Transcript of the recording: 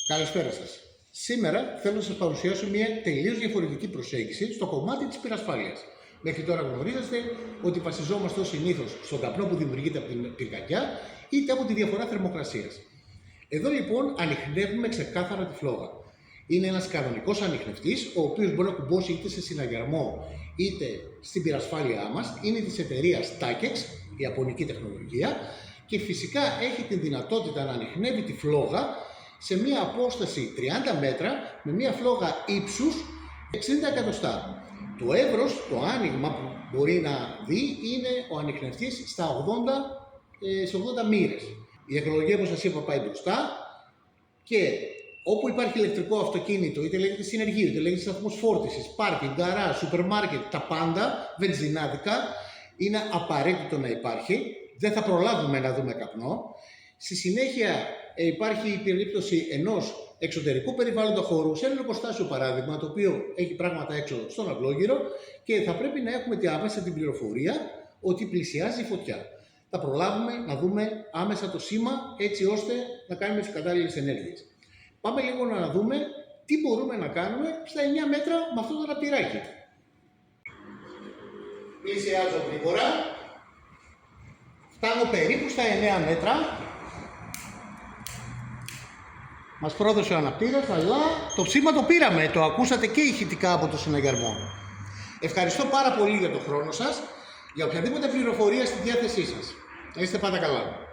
Καλησπέρα σας. Σήμερα θέλω να σας παρουσιάσω μια τελείως διαφορετική προσέγγιση στο κομμάτι της πυρασφάλειας. Μέχρι τώρα γνωρίζετε ότι βασιζόμαστε ως συνήθως στον καπνό που δημιουργείται από την πυρκαγιά είτε από τη διαφορά θερμοκρασίας. Εδώ λοιπόν ανιχνεύουμε ξεκάθαρα τη φλόγα. Είναι ένας κανονικός ανιχνευτής, ο οποίος μπορεί να κουμπώσει είτε σε συναγερμό είτε στην πυρασφάλειά μας. Είναι της εταιρείας Takex, η ιαπωνική τεχνολογία, και φυσικά έχει την δυνατότητα να ανιχνεύει τη φλόγα σε μία απόσταση 30 μέτρα με μία φλόγα ύψους 60 εκατοστά. Το εύρος, το άνοιγμα που μπορεί να δει είναι ο ανιχνευτής στα 80 μοίρες. Η τεχνολογία, όπως σας είπα, πάει μπροστά και όπου υπάρχει ηλεκτρικό αυτοκίνητο, είτε λέγεται συνεργείο, είτε λέγεται σταθμός φόρτισης, πάρκινγκ, γκαράζ, σούπερ μάρκετ, τα πάντα, βενζινάδικα, είναι απαραίτητο να υπάρχει. Δεν θα προλάβουμε να δούμε καπνό. Στη συνέχεια υπάρχει η περίπτωση ενός εξωτερικού περιβάλλοντα χώρου, σε ένα εργοστάσιο παράδειγμα, το οποίο έχει πράγματα έξω στον αυλόγυρο και θα πρέπει να έχουμε άμεσα την πληροφορία ότι πλησιάζει η φωτιά. Θα προλάβουμε να δούμε άμεσα το σήμα, έτσι ώστε να κάνουμε τις κατάλληλες ενέργειες. Πάμε λίγο να δούμε τι μπορούμε να κάνουμε στα 9 μέτρα με αυτό το ραπτηράκι. Πλησιάζω γρήγορα. Φτάνω περίπου στα 9 μέτρα. Μας πρόδωσε ο αναπτήρας, αλλά το ψήμα το πήραμε. Το ακούσατε και ηχητικά από το συναγερμό. Ευχαριστώ πάρα πολύ για τον χρόνο σας. Για οποιαδήποτε πληροφορία στη διάθεσή σας. Να είστε πάντα καλά.